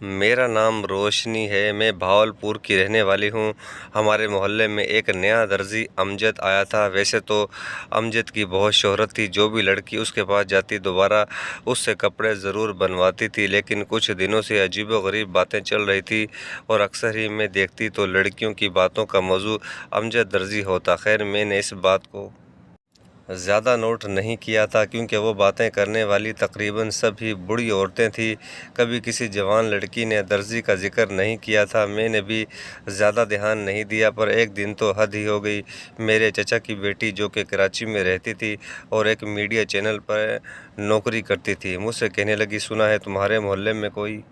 मेरा नाम रोशनी है। मैं भावलपुर की रहने वाली हूँ। हमारे मोहल्ले में एक नया दर्जी अमजद आया था। वैसे तो अमजद की बहुत शोहरत थी, जो भी लड़की उसके पास जाती दोबारा उससे कपड़े ज़रूर बनवाती थी। लेकिन कुछ दिनों से अजीबोगरीब बातें चल रही थी और अक्सर ही मैं देखती तो लड़कियों की बातों का मौजू अमजद दर्जी होता। खैर, मैंने इस बात को ज़्यादा नोट नहीं किया था, क्योंकि वो बातें करने वाली तकरीबन सभी बूढ़ी औरतें थीं। कभी किसी जवान लड़की ने दर्जी का जिक्र नहीं किया था। मैंने भी ज़्यादा ध्यान नहीं दिया, पर एक दिन तो हद ही हो गई। मेरे चचा की बेटी, जो कि कराची में रहती थी और एक मीडिया चैनल पर नौकरी करती थी, मुझसे कहने लगी, सुना है तुम्हारे मोहल्ले में कोई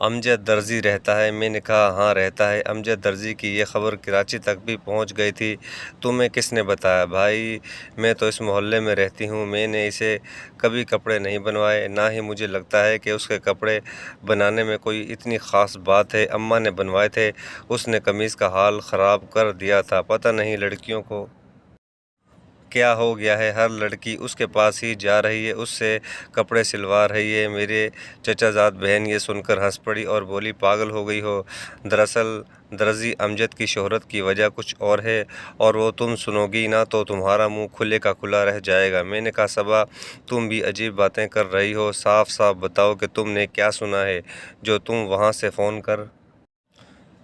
अमजद दर्जी रहता है। मैंने कहा, हाँ रहता है। अमजद दर्जी की ये ख़बर कराची तक भी पहुंच गई थी। तुम्हें किसने बताया? भाई, मैं तो इस मोहल्ले में रहती हूँ। मैंने इसे कभी कपड़े नहीं बनवाए, ना ही मुझे लगता है कि उसके कपड़े बनाने में कोई इतनी ख़ास बात है। अम्मा ने बनवाए थे। उसने कमीज़ का हाल ख़राब कर दिया था। पता नहीं लड़कियों को क्या हो गया है, हर लड़की उसके पास ही जा रही है, उससे कपड़े सिलवा रही है। मेरे चचाजाद बहन ये सुनकर हंस पड़ी और बोली, पागल हो गई हो। दरअसल दर्जी अमजद की शोहरत की वजह कुछ और है, और वो तुम सुनोगी ना तो तुम्हारा मुंह खुले का खुला रह जाएगा। मैंने कहा, सबा, तुम भी अजीब बातें कर रही हो। साफ साफ बताओ कि तुमने क्या सुना है, जो तुम वहाँ से फ़ोन कर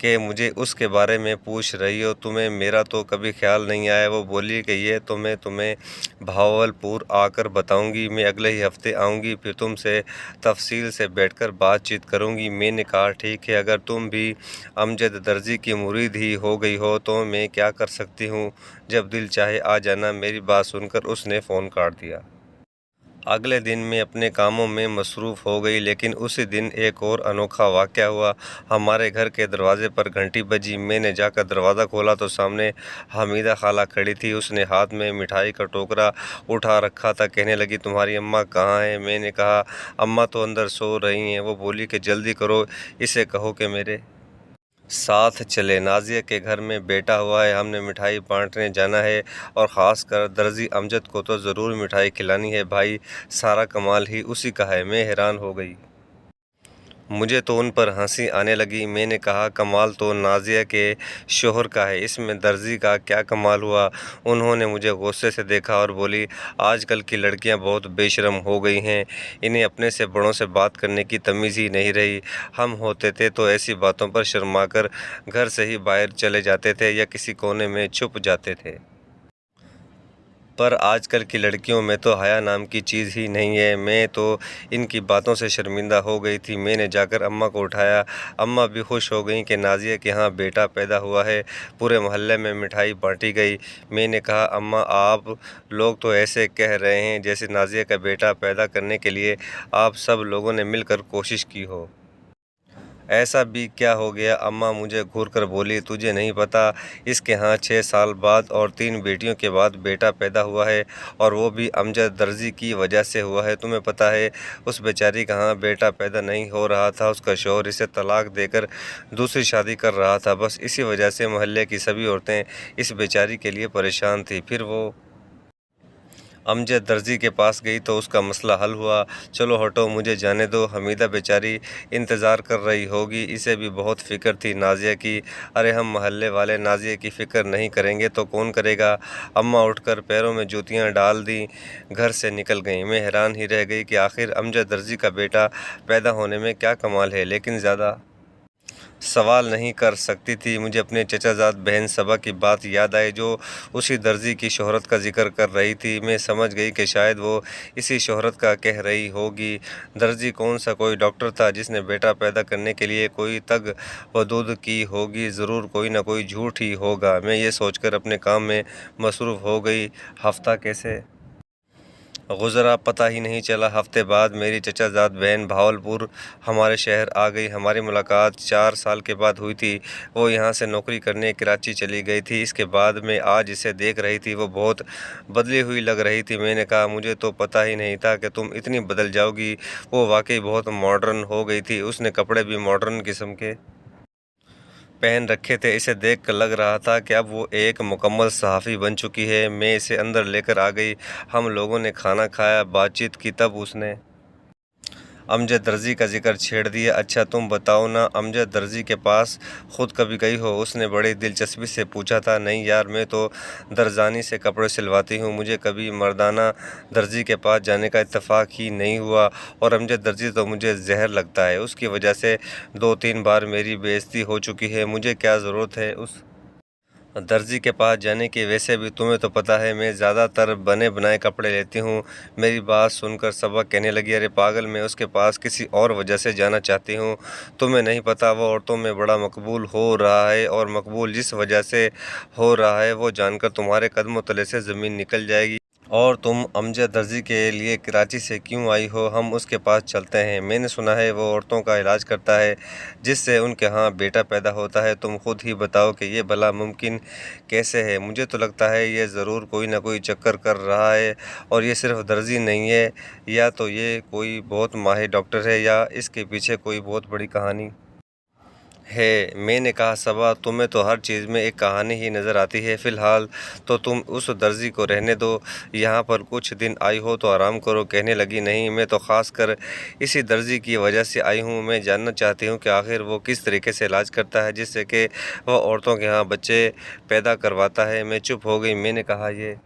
कि मुझे उसके बारे में पूछ रही हो। तुम्हें मेरा तो कभी ख्याल नहीं आया। वो बोली कि ये तो मैं तुम्हें भावलपुर आकर बताऊंगी। मैं अगले ही हफ्ते आऊंगी, फिर तुमसे तफसील से बैठकर बातचीत करूंगी। मैंने कहा, ठीक है, अगर तुम भी अमजद दर्जी की मुरीद ही हो गई हो तो मैं क्या कर सकती हूँ। जब दिल चाहे आ जाना। मेरी बात सुनकर उसने फ़ोन काट दिया। अगले दिन मैं अपने कामों में मसरूफ़ हो गई, लेकिन उसी दिन एक और अनोखा वाक़या हुआ। हमारे घर के दरवाज़े पर घंटी बजी। मैंने जाकर दरवाज़ा खोला तो सामने हमीदा खाला खड़ी थी। उसने हाथ में मिठाई का टोकरा उठा रखा था। कहने लगी, तुम्हारी अम्मा कहाँ है? मैंने कहा, अम्मा तो अंदर सो रही हैं। वो बोली कि जल्दी करो, इसे कहो कि मेरे साथ चले। नाज़िया के घर में बेटा हुआ है, हमने मिठाई बांटने जाना है, और ख़ास कर दर्जी अमजद को तो ज़रूर मिठाई खिलानी है। भाई, सारा कमाल ही उसी का है। मैं हैरान हो गई। मुझे तो उन पर हंसी आने लगी। मैंने कहा, कमाल तो नाज़िया के शोहर का है, इसमें दर्जी का क्या कमाल हुआ? उन्होंने मुझे गुस्से से देखा और बोली, आजकल की लड़कियां बहुत बेशर्म हो गई हैं। इन्हें अपने से बड़ों से बात करने की तमीज़ ही नहीं रही। हम होते थे तो ऐसी बातों पर शर्माकर घर से ही बाहर चले जाते थे या किसी कोने में छुप जाते थे, पर आजकल की लड़कियों में तो हया नाम की चीज़ ही नहीं है। मैं तो इनकी बातों से शर्मिंदा हो गई थी। मैंने जाकर अम्मा को उठाया। अम्मा भी खुश हो गईं कि नाज़िया के यहाँ बेटा पैदा हुआ है। पूरे मोहल्ले में मिठाई बांटी गई। मैंने कहा, अम्मा, आप लोग तो ऐसे कह रहे हैं जैसे नाज़िया का बेटा पैदा करने के लिए आप सब लोगों ने मिलकर कोशिश की हो। ऐसा भी क्या हो गया? अम्मा मुझे घूर कर बोली, तुझे नहीं पता, इसके यहाँ 6 साल बाद और 3 बेटियों के बाद बेटा पैदा हुआ है, और वो भी अमजद दर्जी की वजह से हुआ है। तुम्हें पता है उस बेचारी का यहाँ बेटा पैदा नहीं हो रहा था। उसका शौहर इसे तलाक देकर दूसरी शादी कर रहा था। बस इसी वजह से मोहल्ले की सभी औरतें इस बेचारी के लिए परेशान थी। फिर वो अमजद दर्जी के पास गई तो उसका मसला हल हुआ। चलो हटो, मुझे जाने दो। हमीदा बेचारी इंतज़ार कर रही होगी, इसे भी बहुत फ़िक्र थी नाज़िया की। अरे, हम मोहल्ले वाले नाज़िया की फ़िक्र नहीं करेंगे तो कौन करेगा? अम्मा उठकर पैरों में जूतियां डाल दी, घर से निकल गईं। मैं हैरान ही रह गई कि आखिर अमजद दर्जी का बेटा पैदा होने में क्या कमाल है, लेकिन ज़्यादा सवाल नहीं कर सकती थी। मुझे अपने चचाजाद बहन सबा की बात याद आई, जो उसी दर्जी की शोहरत का जिक्र कर रही थी। मैं समझ गई कि शायद वो इसी शोहरत का कह रही होगी। दर्जी कौन सा कोई डॉक्टर था जिसने बेटा पैदा करने के लिए कोई तग वदूद की होगी? ज़रूर कोई ना कोई झूठ ही होगा। मैं ये सोचकर अपने काम में मसरूफ़ हो गई। हफ्ता कैसे गुज़रा पता ही नहीं चला। हफ्ते बाद मेरी चचाजाद बहन भावलपुर हमारे शहर आ गई। हमारी मुलाकात 4 साल के बाद हुई थी। वो यहाँ से नौकरी करने कराची चली गई थी। इसके बाद मैं आज इसे देख रही थी, वो बहुत बदली हुई लग रही थी। मैंने कहा, मुझे तो पता ही नहीं था कि तुम इतनी बदल जाओगी। वो वाकई बहुत मॉडर्न हो गई थी। उसने कपड़े भी मॉडर्न किस्म के पहन रखे थे। इसे देख कर लग रहा था कि अब वो एक मुकम्मल सहाफ़ी बन चुकी है। मैं इसे अंदर लेकर आ गई। हम लोगों ने खाना खाया, बातचीत की। तब उसने अमजद दर्जी का जिक्र छेड़ दिया। अच्छा तुम बताओ ना, अमजद दर्जी के पास खुद कभी गई हो? उसने बड़ी दिलचस्पी से पूछा था। नहीं यार, मैं तो दरजानी से कपड़े सिलवाती हूँ, मुझे कभी मर्दाना दर्जी के पास जाने का इत्तेफाक ही नहीं हुआ। और अमजद दर्जी तो मुझे जहर लगता है, उसकी वजह से 2-3 बार मेरी बेइज्जती हो चुकी है। मुझे क्या ज़रूरत है उस दर्जी के पास जाने की? वैसे भी तुम्हें तो पता है मैं ज़्यादातर बने बनाए कपड़े लेती हूँ। मेरी बात सुनकर सबा कहने लगी, अरे पागल, मैं उसके पास किसी और वजह से जाना चाहती हूँ। तुम्हें नहीं पता वो औरतों में बड़ा मकबूल हो रहा है, और मकबूल जिस वजह से हो रहा है वो जानकर तुम्हारे कदमों तले से ज़मीन निकल जाएगी। और तुम अमजद दर्जी के लिए कराची से क्यों आई हो? हम उसके पास चलते हैं। मैंने सुना है वो औरतों का इलाज करता है जिससे उनके यहाँ बेटा पैदा होता है। तुम खुद ही बताओ कि ये भला मुमकिन कैसे है? मुझे तो लगता है ये ज़रूर कोई ना कोई चक्कर कर रहा है, और ये सिर्फ दर्जी नहीं है, या तो ये कोई बहुत माहिर डॉक्टर है, या इसके पीछे कोई बहुत बड़ी कहानी है। मैंने कहा, सबा तुम्हें तो हर चीज़ में एक कहानी ही नज़र आती है। फ़िलहाल तो तुम उस दर्जी को रहने दो, यहाँ पर कुछ दिन आई हो तो आराम करो। कहने लगी, नहीं, मैं तो ख़ास कर इसी दर्जी की वजह से आई हूँ। मैं जानना चाहती हूँ कि आखिर वो किस तरीके से इलाज करता है जिससे कि वह औरतों के यहाँ बच्चे पैदा करवाता है। मैं चुप हो गई। मैंने कहा, ये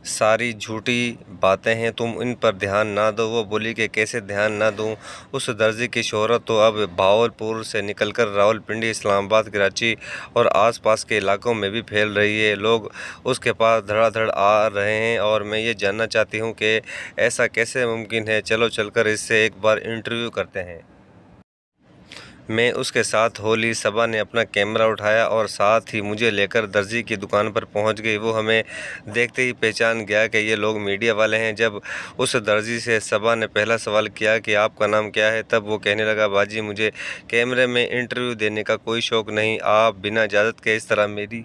सारी झूठी बातें हैं, तुम इन पर ध्यान ना दो। वो बोली कि कैसे ध्यान ना दूं? उस दर्जी की शोहरत तो अब भावलपुर से निकलकर रावलपिंडी, इस्लामाबाद, कराची और आसपास के इलाकों में भी फैल रही है। लोग उसके पास धड़ाधड़ आ रहे हैं, और मैं ये जानना चाहती हूँ कि ऐसा कैसे मुमकिन है। चलो चलकर इससे एक बार इंटरव्यू करते हैं। मैं उसके साथ हो ली। सबा ने अपना कैमरा उठाया और साथ ही मुझे लेकर दर्जी की दुकान पर पहुंच गई। वो हमें देखते ही पहचान गया कि ये लोग मीडिया वाले हैं। जब उस दर्जी से सबा ने पहला सवाल किया कि आपका नाम क्या है, तब वो कहने लगा, बाजी मुझे कैमरे में इंटरव्यू देने का कोई शौक़ नहीं। आप बिना इजाज़त के इस तरह मेरी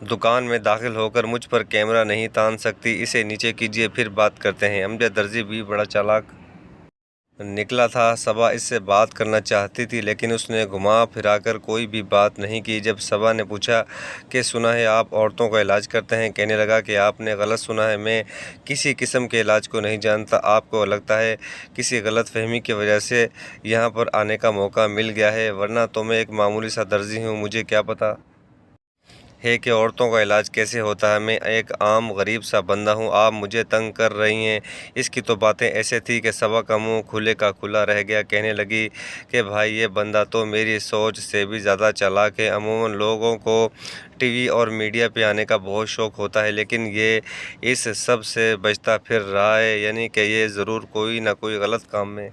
दुकान में दाखिल होकर मुझ पर कैमरा नहीं तान सकती। इसे नीचे कीजिए, फिर बात करते हैं। अमजद दर्जी भी बड़ा चालाक निकला था। सबा इससे बात करना चाहती थी, लेकिन उसने घुमा फिराकर कोई भी बात नहीं की। जब सबा ने पूछा कि सुना है आप औरतों का इलाज करते हैं, कहने लगा कि आपने गलत सुना है, मैं किसी किस्म के इलाज को नहीं जानता। आपको लगता है किसी गलत फहमी की वजह से यहाँ पर आने का मौका मिल गया है, वरना तो मैं एक मामूली सा दर्जी हूँ। मुझे क्या पता है कि औरतों का इलाज कैसे होता है। मैं एक आम गरीब सा बंदा हूँ, आप मुझे तंग कर रही हैं। इसकी तो बातें ऐसे थी कि सबा का मुंह खुले का खुला रह गया। कहने लगी कि भाई, ये बंदा तो मेरी सोच से भी ज़्यादा चालाक है। अमूमन लोगों को टीवी और मीडिया पे आने का बहुत शौक़ होता है, लेकिन ये इस सब से बचता फिर रहा है, यानी कि ये ज़रूर कोई ना कोई गलत काम में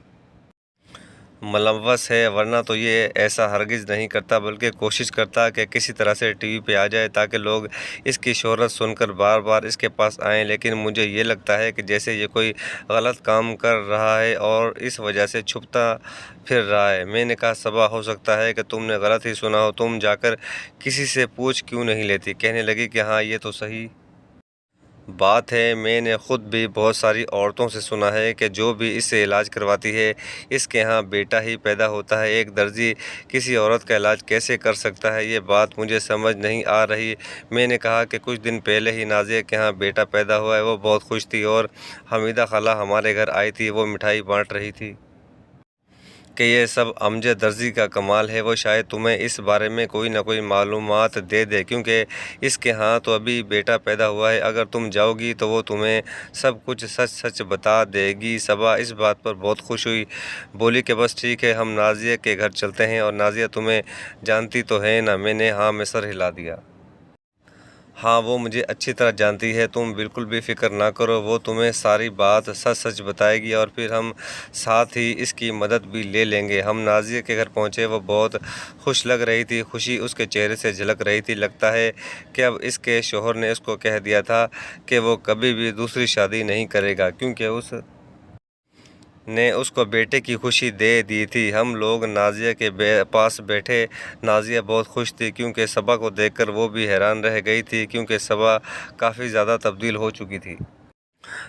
मुलव्वस है, वरना तो ये ऐसा हरगिज़ नहीं करता, बल्कि कोशिश करता कि किसी तरह से टीवी पे आ जाए ताकि लोग इसकी शोहरत सुनकर बार बार इसके पास आएँ। लेकिन मुझे ये लगता है कि जैसे ये कोई गलत काम कर रहा है और इस वजह से छुपता फिर रहा है। मैंने कहा, सबा हो सकता है कि तुमने गलत ही सुना हो, तुम जाकर किसी से पूछ क्यों नहीं लेती? कहने लगी कि हाँ, ये तो सही बात है। मैंने ख़ुद भी बहुत सारी औरतों से सुना है कि जो भी इससे इलाज करवाती है, इसके यहाँ बेटा ही पैदा होता है। एक दर्जी किसी औरत का इलाज कैसे कर सकता है, ये बात मुझे समझ नहीं आ रही। मैंने कहा कि कुछ दिन पहले ही नाज़िया के यहाँ बेटा पैदा हुआ है। वो बहुत खुश थी, और हमीदा खाला हमारे घर आई थी। वो मिठाई बाँट रही थी कि ये सब अमजद दर्जी का कमाल है। वो शायद तुम्हें इस बारे में कोई ना कोई मालूमात दे दे, क्योंकि इसके यहाँ तो अभी बेटा पैदा हुआ है। अगर तुम जाओगी तो वो तुम्हें सब कुछ सच सच बता देगी। सबा इस बात पर बहुत खुश हुई, बोली कि बस ठीक है, हम नाज़िया के घर चलते हैं। और नाज़िया तुम्हें जानती तो है ना? मैंने हाँ में सर हिला दिया। हाँ, वो मुझे अच्छी तरह जानती है, तुम बिल्कुल भी फ़िक्र ना करो। वो तुम्हें सारी बात सच सच बताएगी, और फिर हम साथ ही इसकी मदद भी ले लेंगे। हम नाज़िया के घर पहुँचे। वो बहुत खुश लग रही थी, खुशी उसके चेहरे से झलक रही थी। लगता है कि अब इसके शौहर ने उसको कह दिया था कि वो कभी भी दूसरी शादी नहीं करेगा, क्योंकि उस ने उसको बेटे की खुशी दे दी थी। हम लोग नाज़िया के पास बैठे। नाज़िया बहुत खुश थी, क्योंकि सबा को देखकर वो भी हैरान रह गई थी, क्योंकि सबा काफ़ी ज़्यादा तब्दील हो चुकी थी।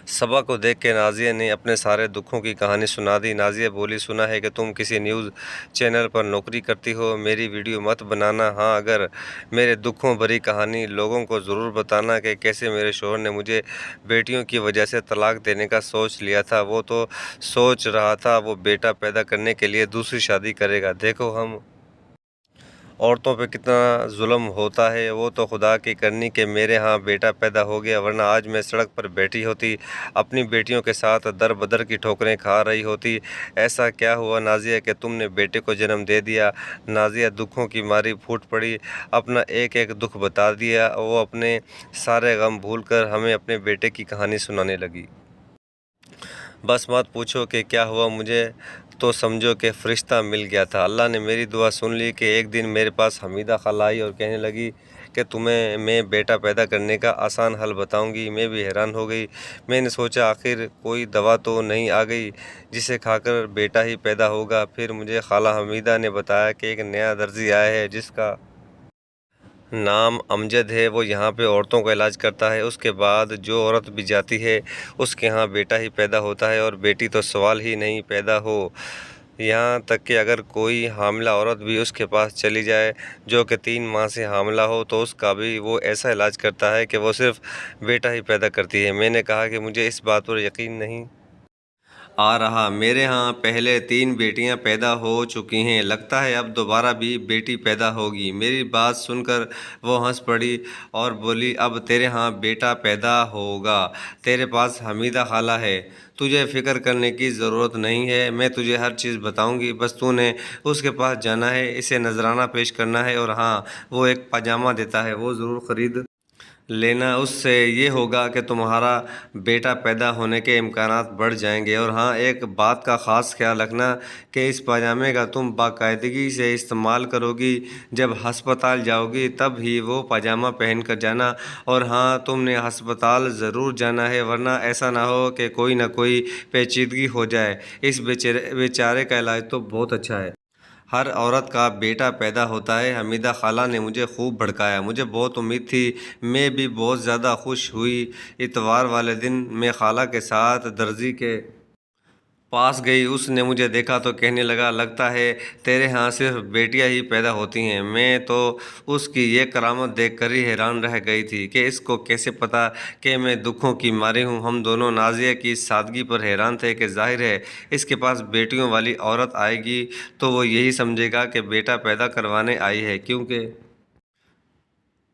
सबा को देख के नाज़िया ने अपने सारे दुखों की कहानी सुना दी। नाज़िया बोली, सुना है कि तुम किसी न्यूज़ चैनल पर नौकरी करती हो, मेरी वीडियो मत बनाना। हाँ, अगर मेरे दुखों भरी कहानी लोगों को ज़रूर बताना कि कैसे मेरे शौहर ने मुझे बेटियों की वजह से तलाक देने का सोच लिया था। वो तो सोच रहा था वो बेटा पैदा करने के लिए दूसरी शादी करेगा। देखो हम औरतों पे कितना जुल्म होता है। वो तो खुदा की करनी कि मेरे यहाँ बेटा पैदा हो गया, वरना आज मैं सड़क पर बैठी होती, अपनी बेटियों के साथ दर बदर की ठोकरें खा रही होती। ऐसा क्या हुआ नाज़िया कि तुमने बेटे को जन्म दे दिया? नाज़िया दुखों की मारी फूट पड़ी, अपना एक एक दुख बता दिया। वो अपने सारे गम भूलकर हमें अपने बेटे की कहानी सुनाने लगी। बस मत पूछो कि क्या हुआ, मुझे तो समझो कि फ़रिश्ता मिल गया था। अल्लाह ने मेरी दुआ सुन ली कि एक दिन मेरे पास हमीदा खाला आई और कहने लगी कि तुम्हें मैं बेटा पैदा करने का आसान हल बताऊंगी। मैं भी हैरान हो गई। मैंने सोचा आखिर कोई दवा तो नहीं आ गई जिसे खाकर बेटा ही पैदा होगा। फिर मुझे खाला हमीदा ने बताया कि एक नया दर्जी आया है जिसका नाम अमजद है। वो यहाँ पे औरतों का इलाज करता है। उसके बाद जो औरत भी जाती है उसके यहाँ बेटा ही पैदा होता है, और बेटी तो सवाल ही नहीं पैदा हो। यहाँ तक कि अगर कोई हामिला औरत भी उसके पास चली जाए जो कि 3 माह से हामिला हो, तो उसका भी वो ऐसा इलाज करता है कि वो सिर्फ बेटा ही पैदा करती है। मैंने कहा कि मुझे इस बात पर यकीन नहीं आ रहा। मेरे यहाँ पहले 3 बेटियां पैदा हो चुकी हैं, लगता है अब दोबारा भी बेटी पैदा होगी। मेरी बात सुनकर वो हंस पड़ी और बोली, अब तेरे यहाँ बेटा पैदा होगा, तेरे पास हमीदा खाला है, तुझे फ़िक्र करने की ज़रूरत नहीं है। मैं तुझे हर चीज़ बताऊंगी, बस तूने उसके पास जाना है, इसे नजराना पेश करना है, और हाँ, वो एक पाजामा देता है, वो ज़रूर ख़रीद लेना। उससे ये होगा कि तुम्हारा बेटा पैदा होने के इम्कानात बढ़ जाएंगे। और हाँ, एक बात का ख़ास ख्याल रखना कि इस पाजामे का तुम बाकायदगी से इस्तेमाल करोगी। जब हस्पताल जाओगी तब ही वो पाजामा पहन कर जाना। और हाँ, तुमने हस्पताल ज़रूर जाना है, वरना ऐसा ना हो कि कोई ना कोई पेचीदगी हो जाए। इस बेचारे का इलाज तो बहुत अच्छा है, हर औरत का बेटा पैदा होता है। हमीदा खाला ने मुझे खूब भड़काया। मुझे बहुत उम्मीद थी, मैं भी बहुत ज़्यादा खुश हुई। इतवार वाले दिन मैं खाला के साथ दर्जी के पास गई। उसने मुझे देखा तो कहने लगा, लगता है तेरे यहाँ सिर्फ बेटियां ही पैदा होती हैं। मैं तो उसकी ये करामत देखकर ही हैरान रह गई थी कि इसको कैसे पता कि मैं दुखों की मारी हूँ। हम दोनों नाज़िया की इस सादगी पर हैरान थे कि जाहिर है इसके पास बेटियों वाली औरत आएगी तो वो यही समझेगा कि बेटा पैदा करवाने आई है, क्योंकि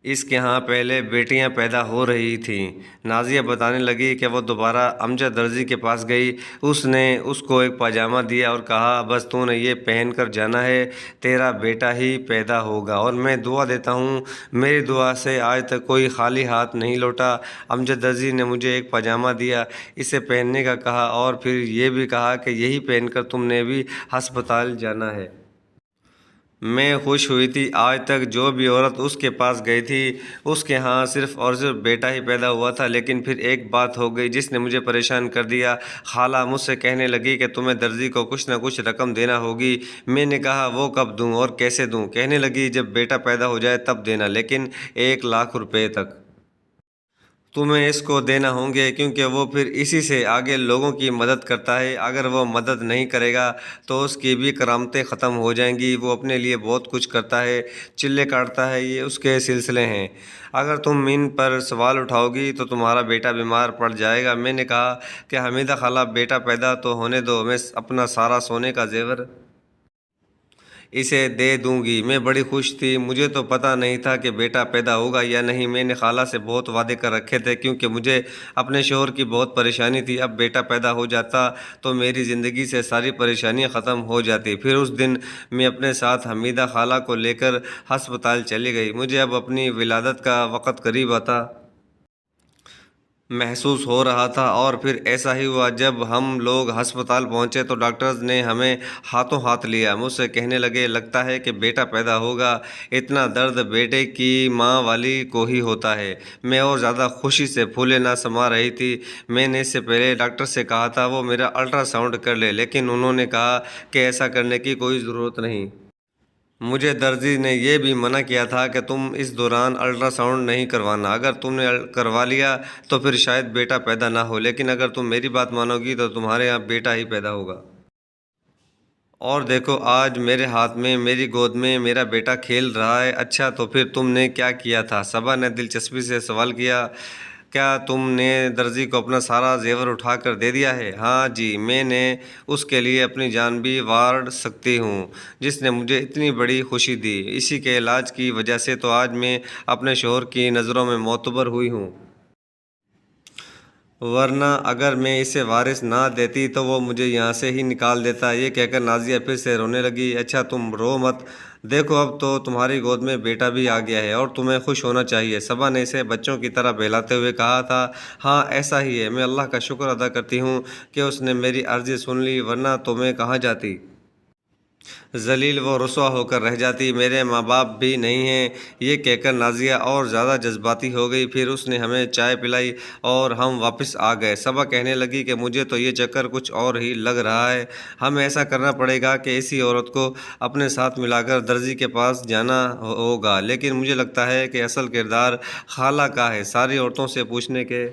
इसके यहाँ पहले बेटियां पैदा हो रही थीं। नाज़िया बताने लगी कि वो दोबारा अमजद दर्जी के पास गई। उसने उसको एक पाजामा दिया और कहा, बस तूने ये पहन कर जाना है, तेरा बेटा ही पैदा होगा। और मैं दुआ देता हूँ, मेरी दुआ से आज तक कोई खाली हाथ नहीं लौटा। अमजद दर्जी ने मुझे एक पाजामा दिया, इसे पहनने का कहा, और फिर ये भी कहा कि यही पहनकर तुमने भी हस्पताल जाना है। मैं खुश हुई थी। आज तक जो भी औरत उसके पास गई थी उसके यहाँ सिर्फ और सिर्फ बेटा ही पैदा हुआ था। लेकिन फिर एक बात हो गई जिसने मुझे परेशान कर दिया। खाला मुझसे कहने लगी कि तुम्हें दर्जी को कुछ ना कुछ रकम देना होगी। मैंने कहा, वो कब दूँ और कैसे दूँ? कहने लगी, जब बेटा पैदा हो जाए तब देना, लेकिन 1 लाख रुपए तक तुम्हें इसको देना होंगे, क्योंकि वो फिर इसी से आगे लोगों की मदद करता है। अगर वो मदद नहीं करेगा तो उसकी भी करामतें ख़त्म हो जाएंगी। वो अपने लिए बहुत कुछ करता है, चिल्ले काटता है, ये उसके सिलसिले हैं। अगर तुम इन पर सवाल उठाओगी तो तुम्हारा बेटा बीमार पड़ जाएगा। मैंने कहा कि हमीदा खाला, बेटा पैदा तो होने दो, मैं अपना सारा सोने का जेवर इसे दे दूंगी। मैं बड़ी खुश थी। मुझे तो पता नहीं था कि बेटा पैदा होगा या नहीं। मैंने खाला से बहुत वादे कर रखे थे, क्योंकि मुझे अपने शोहर की बहुत परेशानी थी। अब बेटा पैदा हो जाता तो मेरी ज़िंदगी से सारी परेशानियां ख़त्म हो जाती। फिर उस दिन मैं अपने साथ हमीदा खाला को लेकर हस्पताल चली गई। मुझे अब अपनी विलादत का वक़्त करीब आता महसूस हो रहा था। और फिर ऐसा ही हुआ। जब हम लोग अस्पताल पहुंचे तो डॉक्टर्स ने हमें हाथों हाथ लिया। मुझसे कहने लगे, लगता है कि बेटा पैदा होगा। इतना दर्द बेटे की माँ वाली को ही होता है। मैं और ज़्यादा खुशी से फूले ना समा रही थी। मैंने इससे पहले डॉक्टर से कहा था वो मेरा अल्ट्रासाउंड कर ले, लेकिन उन्होंने कहा कि ऐसा करने की कोई ज़रूरत नहीं। مجھے درزی نے یہ بھی منع کیا تھا کہ تم اس دوران الٹرا ساؤنڈ نہیں کروانا، اگر تم نے کروا لیا تو پھر شاید بیٹا پیدا نہ ہو، لیکن اگر تم میری بات مانو گی تو تمہارے یہاں بیٹا ہی پیدا ہوگا۔ اور دیکھو آج میرے ہاتھ میں، میری گود میں میرا بیٹا کھیل رہا ہے۔ اچھا تو پھر تم نے کیا کیا تھا؟ صبا نے دلچسپی سے سوال کیا۔ کیا تم نے درزی کو اپنا سارا زیور اٹھا کر دے دیا ہے؟ ہاں جی، میں نے اس کے لیے اپنی جان بھی وار سکتی ہوں، جس نے مجھے اتنی بڑی خوشی دی۔ اسی کے علاج کی وجہ سے تو آج میں اپنے شوہر کی نظروں میں معتبر ہوئی ہوں، ورنہ اگر میں اسے وارث نہ دیتی تو وہ مجھے یہاں سے ہی نکال دیتا۔ یہ کہہ کر نازیہ پھر سے رونے لگی۔ اچھا تم رو مت، دیکھو اب تو تمہاری گود میں بیٹا بھی آ گیا ہے اور تمہیں خوش ہونا چاہیے۔ صبا نے اسے بچوں کی طرح بہلاتے ہوئے کہا تھا۔ ہاں ایسا ہی ہے، میں اللہ کا شکر ادا کرتی ہوں کہ اس نے میری عرضی سن لی، ورنہ تو میں کہاں جاتی، ذلیل و رسوا ہو کر رہ جاتی۔ میرے ماں باپ بھی نہیں ہیں۔ یہ کہہ کر نازیہ اور زیادہ جذباتی ہو گئی۔ پھر اس نے ہمیں چائے پلائی اور ہم واپس آ گئے۔ صبا کہنے لگی کہ مجھے تو یہ چکر کچھ اور ہی لگ رہا ہے، ہمیں ایسا کرنا پڑے گا کہ اسی عورت کو اپنے ساتھ ملا کر درزی کے پاس جانا ہوگا، لیکن مجھے لگتا ہے کہ اصل کردار خالہ کا ہے۔ ساری عورتوں سے پوچھنے کے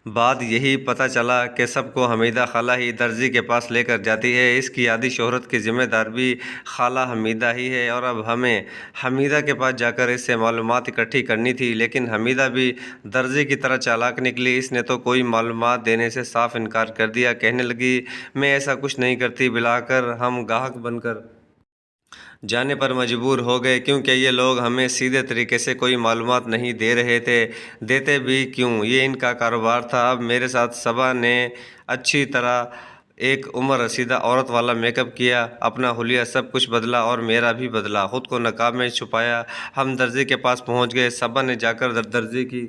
بعد یہی پتہ چلا کہ سب کو حمیدہ خالہ ہی درزی کے پاس لے کر جاتی ہے۔ اس کی آدھی شہرت کی ذمہ دار بھی خالہ حمیدہ ہی ہے، اور اب ہمیں حمیدہ کے پاس جا کر اس سے معلومات اکٹھی کرنی تھی، لیکن حمیدہ بھی درزی کی طرح چالاک نکلی۔ اس نے تو کوئی معلومات دینے سے صاف انکار کر دیا، کہنے لگی میں ایسا کچھ نہیں کرتی۔ بلا کر ہم گاہک بن کر جانے پر مجبور ہو گئے، کیونکہ یہ لوگ ہمیں سیدھے طریقے سے کوئی معلومات نہیں دے رہے تھے۔ دیتے بھی کیوں، یہ ان کا کاروبار تھا۔ اب میرے ساتھ صبا نے اچھی طرح ایک عمر رسیدہ عورت والا میک اپ کیا، اپنا حلیہ سب کچھ بدلا اور میرا بھی بدلا، خود کو نقاب میں چھپایا۔ ہم درزی کے پاس پہنچ گئے۔ صبا نے جا کر درزی کی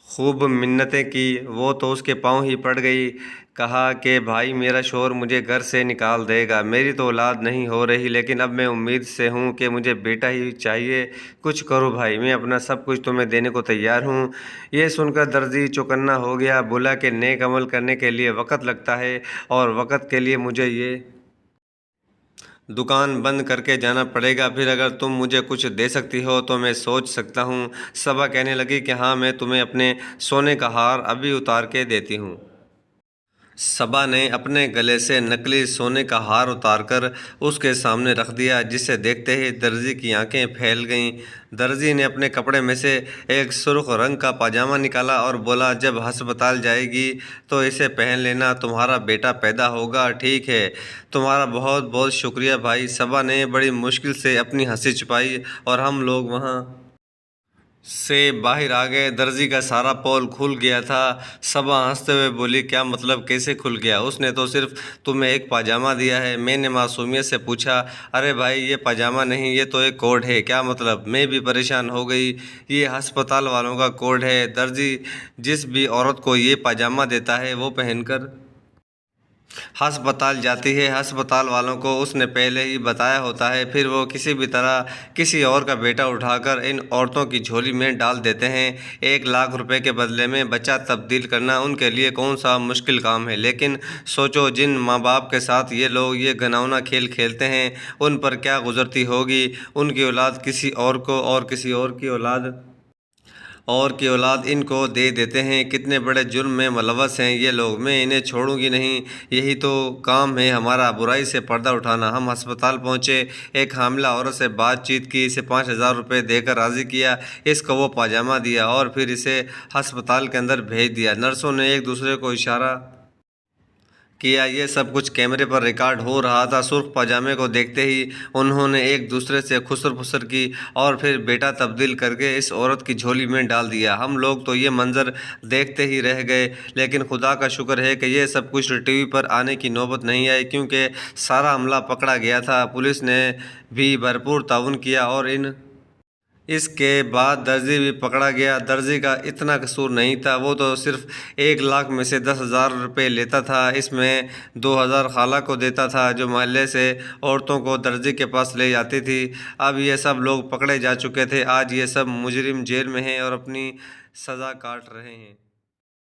خوب منتیں کی، وہ تو اس کے پاؤں ہی پڑ گئی۔ کہا کہ بھائی میرا شوہر مجھے گھر سے نکال دے گا، میری تو اولاد نہیں ہو رہی، لیکن اب میں امید سے ہوں کہ مجھے بیٹا ہی چاہیے، کچھ کرو بھائی، میں اپنا سب کچھ تمہیں دینے کو تیار ہوں۔ یہ سن کر درزی چوکنا ہو گیا، بولا کہ نیک عمل کرنے کے لیے وقت لگتا ہے، اور وقت کے لیے مجھے یہ دکان بند کر کے جانا پڑے گا، پھر اگر تم مجھے کچھ دے سکتی ہو تو میں سوچ سکتا ہوں۔ صبا کہنے لگی کہ ہاں میں تمہیں اپنے سونے کا ہار ابھی اتار کے دیتی ہوں۔ صبا نے اپنے گلے سے نکلی سونے کا ہار اتار کر اس کے سامنے رکھ دیا، جسے دیکھتے ہی درزی کی آنکھیں پھیل گئیں۔ درزی نے اپنے کپڑے میں سے ایک سرخ رنگ کا پاجامہ نکالا اور بولا جب ہسپتال جائے گی تو اسے پہن لینا، تمہارا بیٹا پیدا ہوگا، ٹھیک ہے؟ تمہارا بہت بہت شکریہ بھائی۔ صبا نے بڑی مشکل سے اپنی ہنسی چھپائی اور ہم لوگ وہاں سے باہر آ گئے۔ درزی کا سارا پول کھل گیا تھا۔ صبا ہنستے ہوئے بولی کیا مطلب، کیسے کھل گیا؟ اس نے تو صرف تمہیں ایک پاجامہ دیا ہے۔ میں نے معصومیت سے پوچھا ارے بھائی یہ پاجامہ نہیں، یہ تو ایک کوٹ ہے۔ کیا مطلب؟ میں بھی پریشان ہو گئی۔ یہ ہسپتال والوں کا کوڈ ہے، درزی جس بھی عورت کو یہ پاجامہ دیتا ہے وہ پہن کر ہسپتال جاتی ہے۔ ہسپتال والوں کو اس نے پہلے ہی بتایا ہوتا ہے، پھر وہ کسی بھی طرح کسی اور کا بیٹا اٹھا کر ان عورتوں کی جھولی میں ڈال دیتے ہیں۔ 1,00,000 روپے کے بدلے میں بچہ تبدیل کرنا ان کے لیے کون سا مشکل کام ہے، لیکن سوچو جن ماں باپ کے ساتھ یہ لوگ یہ گھناؤنا کھیل کھیلتے ہیں ان پر کیا گزرتی ہوگی۔ ان کی اولاد کسی اور کو اور کسی اور کی اولاد ان کو دے دیتے ہیں۔ کتنے بڑے جرم میں ملوث ہیں یہ لوگ، میں انہیں چھوڑوں گی نہیں، یہی تو کام ہے ہمارا، برائی سے پردہ اٹھانا۔ ہم ہسپتال پہنچے، ایک حاملہ عورت سے بات چیت کی، اسے 5,000 روپے دے کر راضی کیا، اس کو وہ پاجامہ دیا اور پھر اسے ہسپتال کے اندر بھیج دیا۔ نرسوں نے ایک دوسرے کو اشارہ کیا، یہ سب کچھ کیمرے پر ریکارڈ ہو رہا تھا۔ سرخ پاجامے کو دیکھتے ہی انہوں نے ایک دوسرے سے خسر پھسر کی اور پھر بیٹا تبدیل کر کے اس عورت کی جھولی میں ڈال دیا۔ ہم لوگ تو یہ منظر دیکھتے ہی رہ گئے، لیکن خدا کا شکر ہے کہ یہ سب کچھ ٹی وی پر آنے کی نوبت نہیں آئی، کیونکہ سارا عملہ پکڑا گیا تھا۔ پولیس نے بھی بھرپور تعاون کیا اور اس کے بعد درزی بھی پکڑا گیا۔ درزی کا اتنا قصور نہیں تھا، وہ تو صرف 1,00,000 میں سے 10,000 روپے لیتا تھا، اس میں 2,000 خالہ کو دیتا تھا جو محلے سے عورتوں کو درزی کے پاس لے جاتی تھی۔ اب یہ سب لوگ پکڑے جا چکے تھے، آج یہ سب مجرم جیل میں ہیں اور اپنی سزا کاٹ رہے ہیں۔